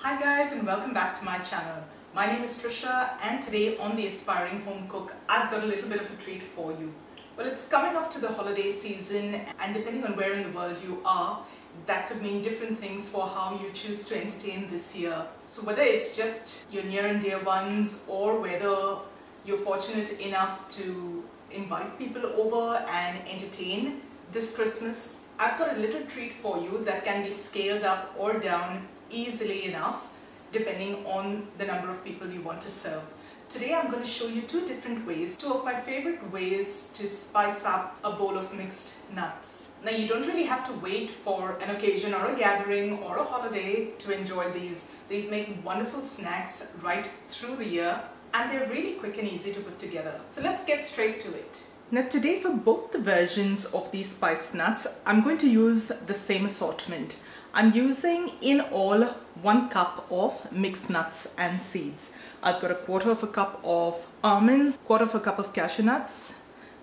Hi guys, and welcome back to my channel. My name is Trisha, and today on The Aspiring Home Cook, I've got a little bit of a treat for you. Well, it's coming up to the holiday season, and depending on where in the world you are, that could mean different things for how you choose to entertain this year. So whether it's just your near and dear ones, or whether you're fortunate enough to invite people over and entertain this Christmas, I've got a little treat for you that can be scaled up or down easily enough depending on the number of people you want to serve. Today I'm going to show you two different ways, two of my favorite ways to spice up a bowl of mixed nuts. Now you don't really have to wait for an occasion or a gathering or a holiday to enjoy these. These make wonderful snacks right through the year, and they're really quick and easy to put together. So let's get straight to it. Now today, for both the versions of these spiced nuts, I'm going to use the same assortment. I'm using in all 1 cup of mixed nuts and seeds. I've got 1/4 cup of almonds, 1/4 cup of cashew nuts,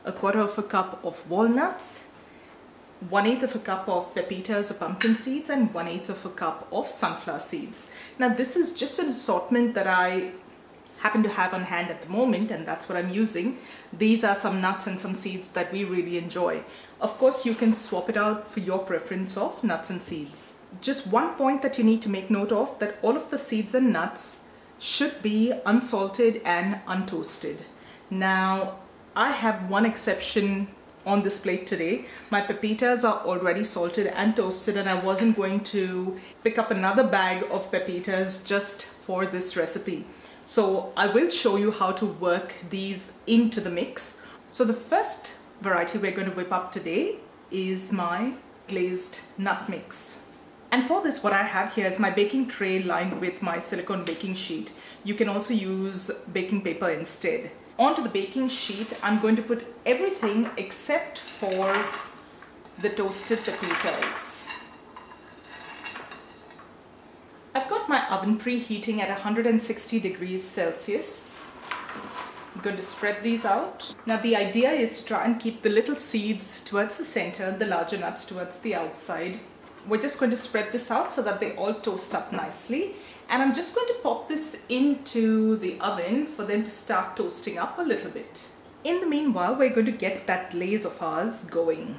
1/4 cup of walnuts, 1/8 cup of pepitas or pumpkin seeds, and 1/8 cup of sunflower seeds. Now this is just an assortment that I happen to have on hand at the moment, and that's what I'm using. These are some nuts and some seeds that we really enjoy. Of course, you can swap it out for your preference of nuts and seeds. Just one point that you need to make note of, that all of the seeds and nuts should be unsalted and untoasted. Now, I have one exception on this plate today. My pepitas are already salted and toasted, and I wasn't going to pick up another bag of pepitas just for this recipe. So I will show you how to work these into the mix. So the first variety we're going to whip up today is my glazed nut mix. And for this, what I have here is my baking tray lined with my silicone baking sheet. You can also use baking paper instead. Onto the baking sheet, I'm going to put everything except for the toasted pepitas. I've got my oven preheating at 160 degrees Celsius. I'm going to spread these out. Now the idea is to try and keep the little seeds towards the center, the larger nuts towards the outside. We're just going to spread this out so that they all toast up nicely. And I'm just going to pop this into the oven for them to start toasting up a little bit. In the meanwhile, we're going to get that glaze of ours going.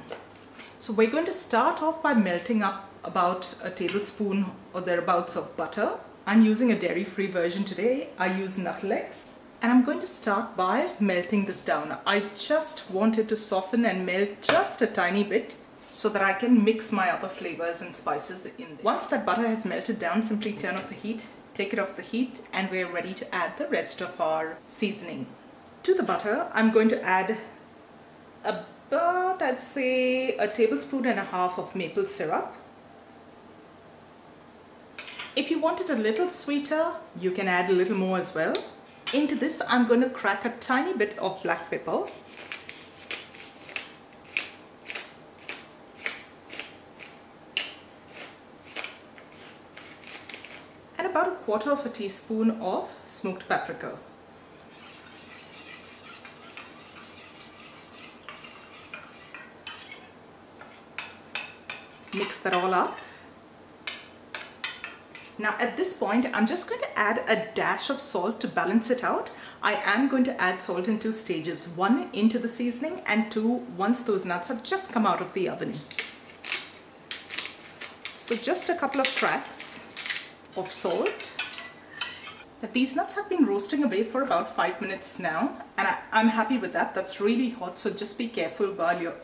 So we're going to start off by melting up about a tablespoon or thereabouts of butter. I'm using a dairy-free version today. I use Nuttalex. And I'm going to start by melting this down. I just want it to soften and melt just a tiny bit so that I can mix my other flavors and spices in there. Once that butter has melted down, simply turn off the heat, take it off the heat, and we're ready to add the rest of our seasoning. To the butter, I'm going to add about, I'd say, 1.5 tablespoons of maple syrup. If you want it a little sweeter, you can add a little more as well. Into this, I'm going to crack a tiny bit of black pepper. And about 1/4 teaspoon of smoked paprika. Mix that all up. Now at this point, I'm just going to add a dash of salt to balance it out. I am going to add salt in 2 stages. 1 into the seasoning, and 2 once those nuts have just come out of the oven. So just a couple of cracks of salt. Now these nuts have been roasting away for about 5 minutes now, and I'm happy with that. That's really hot, so just be careful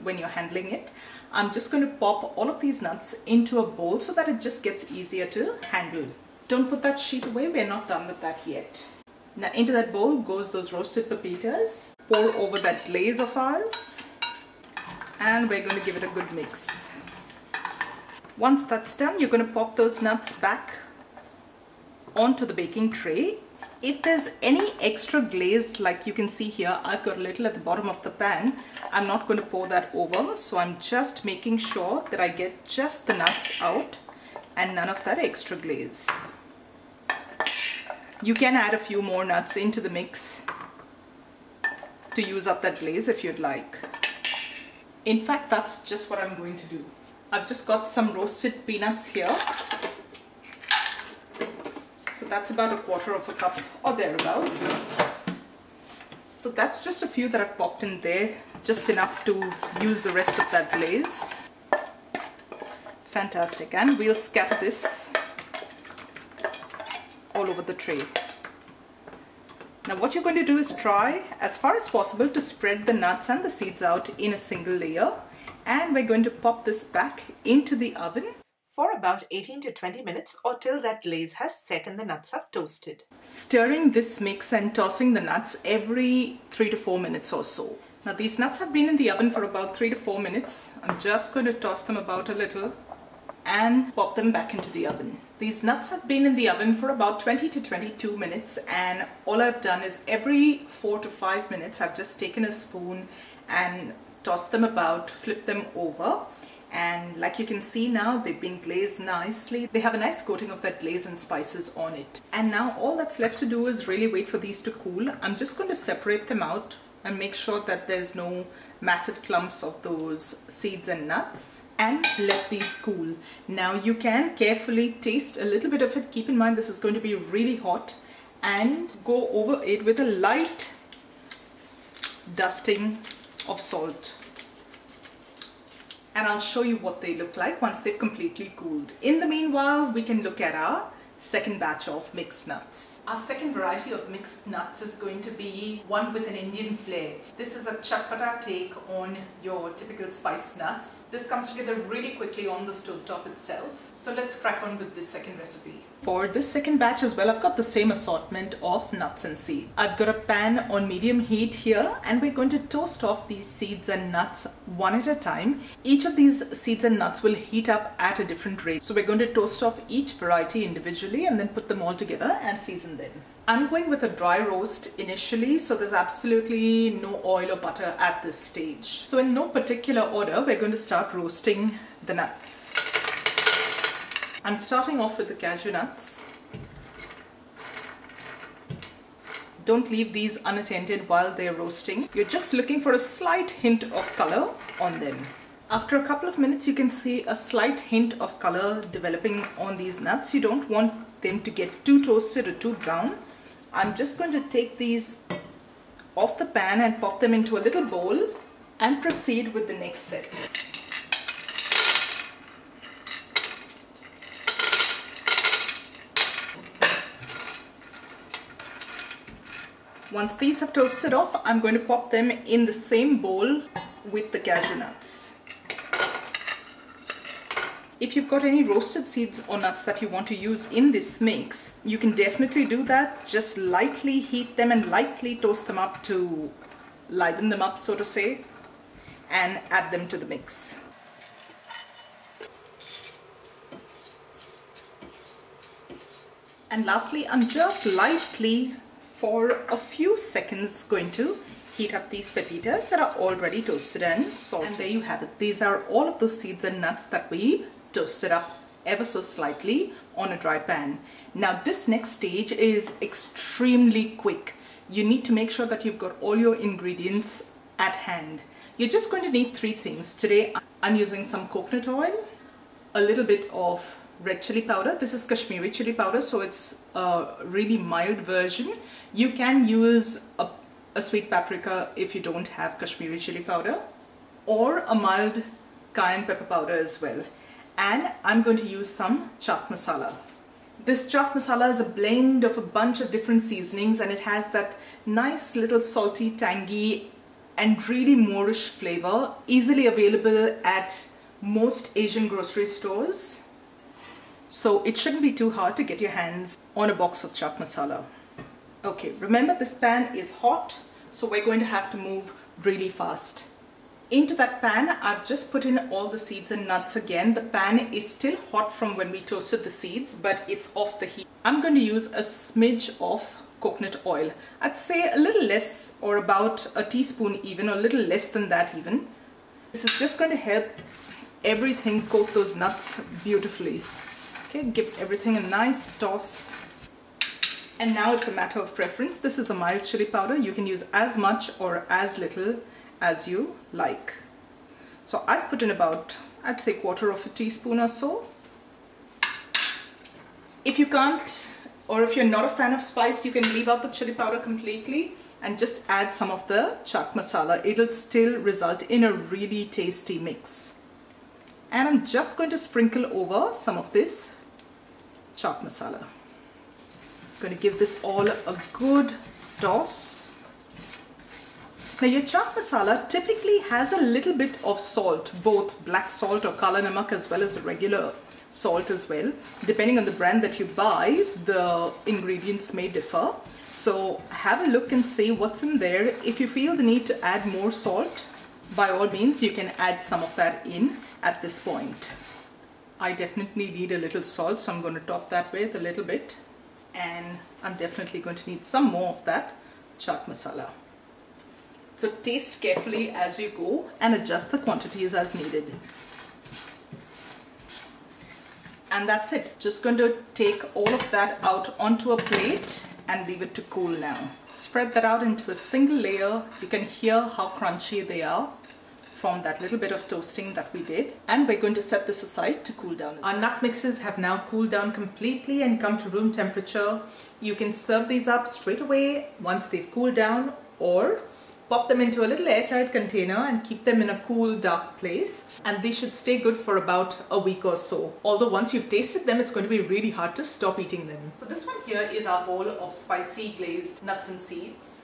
when you're handling it. I'm just going to pop all of these nuts into a bowl so that it just gets easier to handle. Don't put that sheet away, we're not done with that yet. Now into that bowl goes those roasted pepitas. Pour over that glaze of ours, and we're going to give it a good mix. Once that's done, you're going to pop those nuts back onto the baking tray. If there's any extra glaze, like you can see here, I've got a little at the bottom of the pan. I'm not going to pour that over, so I'm just making sure that I get just the nuts out and none of that extra glaze. You can add a few more nuts into the mix to use up that glaze if you'd like. In fact, that's just what I'm going to do. I've just got some roasted peanuts here. So that's about a quarter of a cup or thereabouts. So that's just a few that I've popped in there, just enough to use the rest of that glaze. Fantastic. And we'll scatter this all over the tray. Now what you're going to do is try as far as possible to spread the nuts and the seeds out in a single layer. And we're going to pop this back into the oven for about 18 to 20 minutes or till that glaze has set and the nuts have toasted. Stirring this mix and tossing the nuts every 3 to 4 minutes or so. Now these nuts have been in the oven for about 3 to 4 minutes. I'm just going to toss them about a little and pop them back into the oven. These nuts have been in the oven for about 20 to 22 minutes, and all I've done is every 4 to 5 minutes I've just taken a spoon and tossed them about, flip them over, and like you can see now, they've been glazed nicely. They have a nice coating of that glaze and spices on it. And now all that's left to do is really wait for these to cool. I'm just going to separate them out and make sure that there's no massive clumps of those seeds and nuts, and let these cool. Now you can carefully taste a little bit of it. Keep in mind this is going to be really hot, and go over it with a light dusting of salt. And I'll show you what they look like once they've completely cooled. In the meanwhile, we can look at our second batch of mixed nuts. Our second variety of mixed nuts is going to be one with an Indian flair. This is a Chatpata take on your typical spiced nuts. This comes together really quickly on the stovetop itself. So let's crack on with this second recipe. For this second batch as well, I've got the same assortment of nuts and seeds. I've got a pan on medium heat here, and we're going to toast off these seeds and nuts one at a time. Each of these seeds and nuts will heat up at a different rate. So we're going to toast off each variety individually and then put them all together and season them. I'm going with a dry roast initially, so there's absolutely no oil or butter at this stage. So in no particular order, we're going to start roasting the nuts. I'm starting off with the cashew nuts. Don't leave these unattended while they're roasting. You're just looking for a slight hint of color on them. After a couple of minutes, you can see a slight hint of color developing on these nuts. You don't want them to get too toasted or too brown. I'm just going to take these off the pan and pop them into a little bowl and proceed with the next set. Once these have toasted off, I'm going to pop them in the same bowl with the cashew nuts. If you've got any roasted seeds or nuts that you want to use in this mix, you can definitely do that. Just lightly heat them and lightly toast them up to liven them up, so to say, and add them to the mix. And lastly, I'm just lightly, for a few seconds, going to heat up these pepitas that are already toasted and salted. And there you have it. These are all of those seeds and nuts that we toasted up ever so slightly on a dry pan. Now this next stage is extremely quick. You need to make sure that you've got all your ingredients at hand. You're just going to need 3 things. Today I'm using some coconut oil, a little bit of red chili powder. This is Kashmiri chili powder, so it's a really mild version. You can use a sweet paprika if you don't have Kashmiri chili powder, or a mild cayenne pepper powder as well. And I'm going to use some chaat masala. This chaat masala is a blend of a bunch of different seasonings, and it has that nice little salty, tangy and really Moorish flavor, easily available at most Asian grocery stores. So it shouldn't be too hard to get your hands on a box of chaat masala. Okay, remember this pan is hot, so we're going to have to move really fast. Into that pan, I've just put in all the seeds and nuts again. The pan is still hot from when we toasted the seeds, but it's off the heat. I'm going to use a smidge of coconut oil. I'd say a little less, or about a teaspoon even, or a little less than that even. This is just going to help everything coat those nuts beautifully. Okay, give everything a nice toss. And now it's a matter of preference. This is a mild chili powder. You can use as much or as little as you like. So I've put in about, I'd say, 1/4 teaspoon or so. If you can't Or if you're not a fan of spice, you can leave out the chili powder completely and just add some of the chaat masala. It'll still result in a really tasty mix. And I'm just going to sprinkle over some of this chaat masala. I'm going to give this all a good toss. Now your chaat masala typically has a little bit of salt, both black salt or kala namak as well as regular salt as well. Depending on the brand that you buy, the ingredients may differ. So have a look and see what's in there. If you feel the need to add more salt, by all means you can add some of that in at this point. I definitely need a little salt, so I'm going to top that with a little bit. And I'm definitely going to need some more of that chaat masala. So taste carefully as you go and adjust the quantities as needed. And that's it. Just going to take all of that out onto a plate and leave it to cool now. Spread that out into a single layer. You can hear how crunchy they are from that little bit of toasting that we did. And we're going to set this aside to cool down. Our nut mixes have now cooled down completely and come to room temperature. You can serve these up straight away once they've cooled down, or pop them into a little airtight container and keep them in a cool, dark place. And they should stay good for about a week or so. Although once you've tasted them, it's going to be really hard to stop eating them. So this one here is our bowl of spicy glazed nuts and seeds.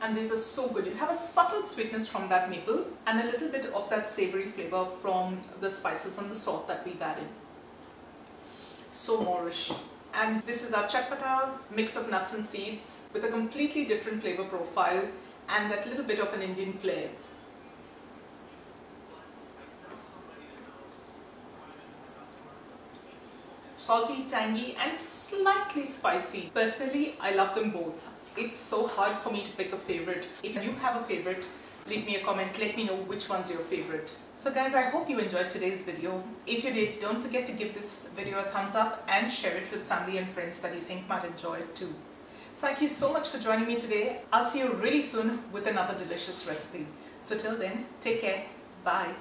And these are so good. You have a subtle sweetness from that maple and a little bit of that savory flavor from the spices and the salt that we've added. So Moorish. And this is our Chatpata mix of nuts and seeds with a completely different flavor profile and that little bit of an Indian flair. Salty, tangy and slightly spicy. Personally, I love them both. It's so hard for me to pick a favorite. If you have a favorite, leave me a comment, let me know which one's your favorite. So guys, I hope you enjoyed today's video. If you did, don't forget to give this video a thumbs up and share it with family and friends that you think might enjoy it too. Thank you so much for joining me today. I'll see you really soon with another delicious recipe. So till then, take care. Bye.